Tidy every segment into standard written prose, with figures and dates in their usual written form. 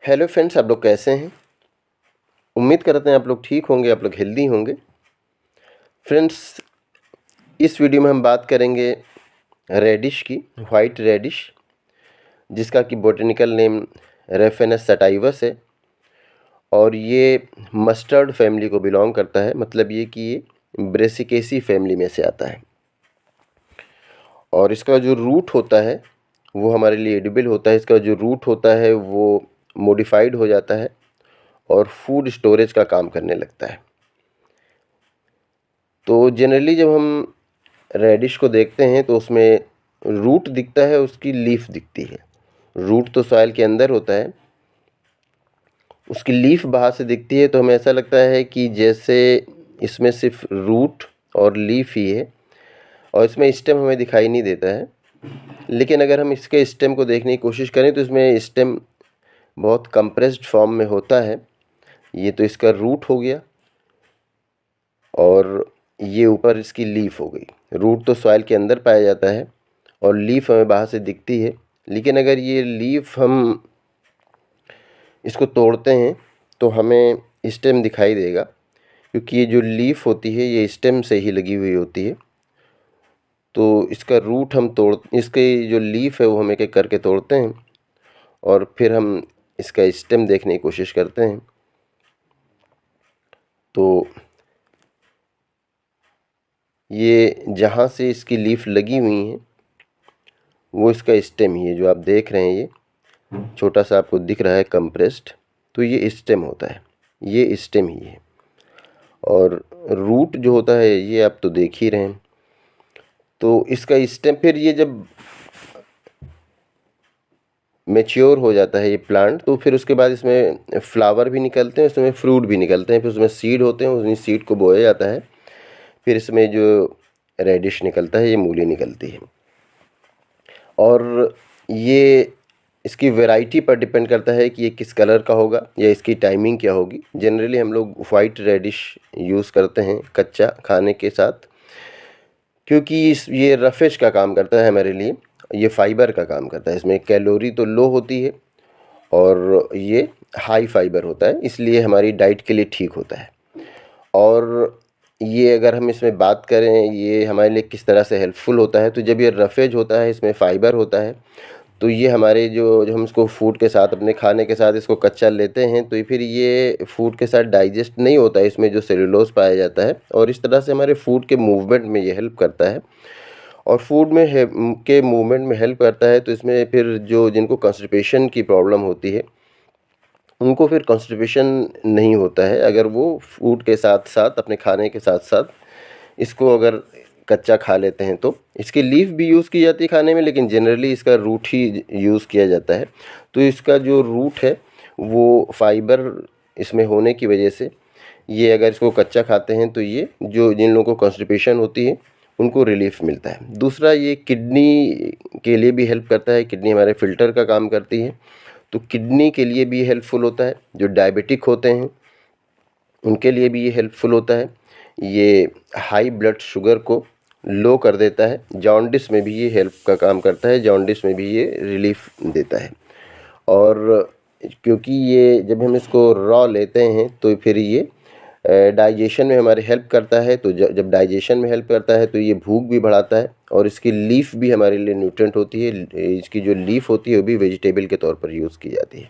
Hello friends, आप लोग कैसे हैं। उम्मीद करते हैं आप लोग ठीक होंगे, आप लोग हेल्दी होंगे। फ्रेंड्स, इस वीडियो में हम बात करेंगे रेडिश की, वाइट रेडिश, जिसका कि बॉटनिकल नेम रेफेनस सटाइवस है और ये मस्टर्ड फैमिली को बिलोंग करता है। मतलब ये कि ये ब्रेसिकेसी फैमिली में से आता है और इसका जो रूट होता है वो हमारे लिए एडिबल होता है। इसका जो रूट होता है वो मॉडिफाइड हो जाता है और फूड स्टोरेज का काम करने लगता है। तो जनरली जब हम रेडिश को देखते हैं तो उसमें रूट दिखता है, उसकी लीफ दिखती है। रूट तो सॉइल के अंदर होता है, उसकी लीफ बाहर से दिखती है। तो हमें ऐसा लगता है कि जैसे इसमें सिर्फ रूट और लीफ ही है और इसमें स्टेम हमें दिखाई नहीं देता है। लेकिन अगर हम इसके स्टेम को देखने की कोशिश करें तो इसमें स्टेम बहुत कंप्रेस्ड फॉर्म में होता है। ये तो इसका रूट हो गया और ये ऊपर इसकी लीफ हो गई। रूट तो सॉइल के अंदर पाया जाता है और लीफ हमें बाहर से दिखती है। लेकिन अगर ये लीफ हम इसको तोड़ते हैं तो हमें स्टेम दिखाई देगा, क्योंकि ये जो लीफ होती है ये स्टेम से ही लगी हुई होती है। तो इसका रूट हम इसके जो लीफ है वो हम एक एक करके तोड़ते हैं और फिर हम इसका स्टेम देखने की कोशिश करते हैं। तो ये जहाँ से इसकी लीफ लगी हुई हैं वो इसका स्टेम ही है। जो आप देख रहे हैं ये छोटा सा आपको दिख रहा है कंप्रेस्ड, तो ये स्टेम होता है, ये स्टेम ही है। और रूट जो होता है ये आप तो देख ही रहे हैं। तो इसका स्टेम फिर ये जब मैच्योर हो जाता है ये प्लांट, तो फिर उसके बाद इसमें फ्लावर भी निकलते हैं, इसमें फ्रूट भी निकलते हैं, फिर उसमें सीड होते हैं, उन्हीं सीड को बोया जाता है। फिर इसमें जो रेडिश निकलता है ये मूली निकलती है। और ये इसकी वैरायटी पर डिपेंड करता है कि ये किस कलर का होगा या इसकी टाइमिंग क्या होगी। जनरली हम लोग वाइट रेडिश यूज़ करते हैं कच्चा खाने के साथ, क्योंकि ये रफेज का काम करता है हमारे लिए, ये फाइबर का काम करता है। इसमें कैलोरी तो लो होती है और ये हाई फाइबर होता है, इसलिए हमारी डाइट के लिए ठीक होता है। और ये अगर हम इसमें बात करें ये हमारे लिए किस तरह से हेल्पफुल होता है, तो जब ये रफेज होता है, इसमें फ़ाइबर होता है, तो ये हमारे जो हम इसको फूड के साथ, अपने खाने के साथ इसको कच्चा लेते हैं तो फिर ये फूड के साथ डाइजेस्ट नहीं होता है, इसमें जो सेलुलोज पाया जाता है, और इस तरह से हमारे फूड के मूवमेंट में ये हेल्प करता है। और फूड में के मूवमेंट में हेल्प करता है। तो इसमें फिर जो जिनको कॉन्स्टिपेशन की प्रॉब्लम होती है उनको फिर कॉन्स्टिपेशन नहीं होता है, अगर वो फूड के साथ साथ, अपने खाने के साथ साथ इसको अगर कच्चा खा लेते हैं। तो इसकी लीफ भी यूज़ की जाती है खाने में, लेकिन जनरली इसका रूट ही यूज़ किया जाता है। तो इसका जो रूट है वो फाइबर इसमें होने की वजह से ये अगर इसको कच्चा खाते हैं तो ये जो जिन लोगों को कॉन्स्टिपेशन होती है उनको रिलीफ मिलता है। दूसरा, ये किडनी के लिए भी हेल्प करता है। किडनी हमारे फ़िल्टर का काम करती है, तो किडनी के लिए भी हेल्पफुल होता है। जो डायबिटिक होते हैं उनके लिए भी ये हेल्पफुल होता है। ये हाई ब्लड शुगर को लो कर देता है। जॉन्डिस में भी ये हेल्प का काम करता है, जॉन्डिस में भी ये रिलीफ देता है। और क्योंकि ये जब हम इसको रॉ लेते हैं तो फिर ये डाइजेशन में हमारे हेल्प करता है। तो जब डाइजेशन में हेल्प करता है तो ये भूख भी बढ़ाता है और इसकी लीफ भी हमारे लिए न्यूट्रेंट होती है। इसकी जो लीफ होती है वो भी वेजिटेबल के तौर पर यूज़ की जाती है।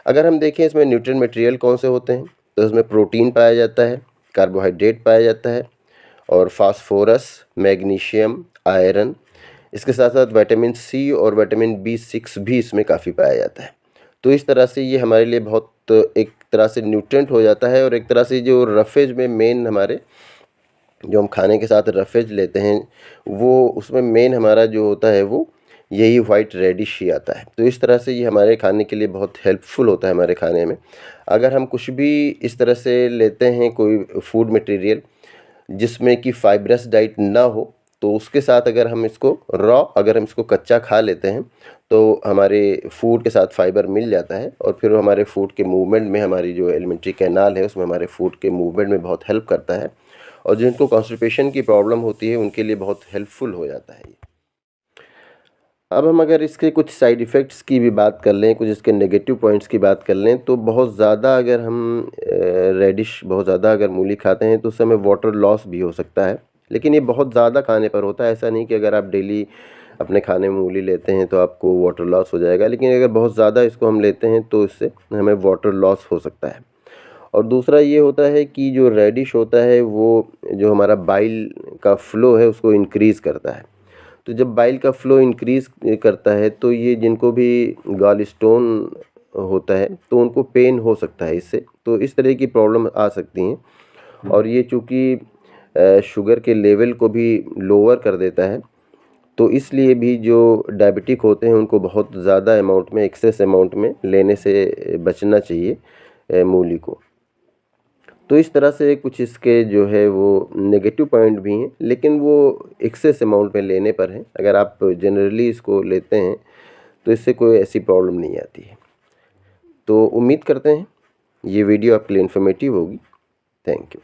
अगर हम देखें इसमें न्यूट्रिएंट मटेरियल कौन से होते हैं, तो इसमें प्रोटीन पाया जाता है, कार्बोहाइड्रेट पाया जाता है और फास्फोरस, मैग्नीशियम, आयरन। इसके साथ साथ विटामिन सी और विटामिन B6 भी इसमें काफ़ी पाया जाता है। तो इस तरह से ये हमारे लिए बहुत एक तरह से न्यूट्रिएंट हो जाता है। और एक तरह से जो रफेज में मेन हमारे, जो हम खाने के साथ रफेज लेते हैं, वो उसमें मेन हमारा जो होता है वो यही वाइट रेडिश ही आता है। तो इस तरह से ये हमारे खाने के लिए बहुत हेल्पफुल होता है हमारे खाने में। अगर हम कुछ भी इस तरह से लेते हैं कोई फूड मटेरियल जिसमें कि फाइब्रस डाइट ना हो, तो उसके साथ अगर हम इसको अगर हम इसको कच्चा खा लेते हैं तो हमारे फूड के साथ फाइबर मिल जाता है और फिर वो हमारे फूड के मूवमेंट में, हमारी जो एलिमेंट्री कैनाल है उसमें हमारे फूड के मूवमेंट में बहुत हेल्प करता है। और जिनको कॉन्स्टिपेशन की प्रॉब्लम होती है उनके लिए बहुत हेल्पफुल हो जाता है ये। अब हम अगर इसके कुछ साइड इफ़ेक्ट्स की भी बात कर लें, कुछ इसके नेगेटिव पॉइंट्स की बात कर लें, तो बहुत ज़्यादा अगर हम रेडिश बहुत ज़्यादा अगर मूली खाते हैं तो उससे हमें वाटर लॉस भी हो सकता है। लेकिन ये बहुत ज़्यादा खाने पर होता है, ऐसा नहीं कि अगर आप डेली अपने खाने में मूली लेते हैं तो आपको वाटर लॉस हो जाएगा, लेकिन अगर बहुत ज़्यादा इसको हम लेते हैं तो इससे हमें वाटर लॉस हो सकता है। और दूसरा ये होता है कि जो रेडिश होता है वो जो हमारा बाइल का फ़्लो है उसको इंक्रीज़ करता है। तो जब बाइल का फ़्लो इंक्रीज़ करता है तो ये जिनको भी गॉल स्टोन होता है तो उनको पेन हो सकता है इससे, तो इस तरह की प्रॉब्लम आ सकती हैं। और ये चूँकि शुगर के लेवल को भी लोअर कर देता है, तो इसलिए भी जो डायबिटिक होते हैं उनको बहुत ज़्यादा अमाउंट में, एक्सेस अमाउंट में लेने से बचना चाहिए मूली को। तो इस तरह से कुछ इसके जो है वो नेगेटिव पॉइंट भी हैं, लेकिन वो एक्सेस अमाउंट में लेने पर हैं। अगर आप जनरली इसको लेते हैं तो इससे कोई ऐसी प्रॉब्लम नहीं आती है। तो उम्मीद करते हैं ये वीडियो आपके लिए इन्फॉर्मेटिव होगी। Thank you.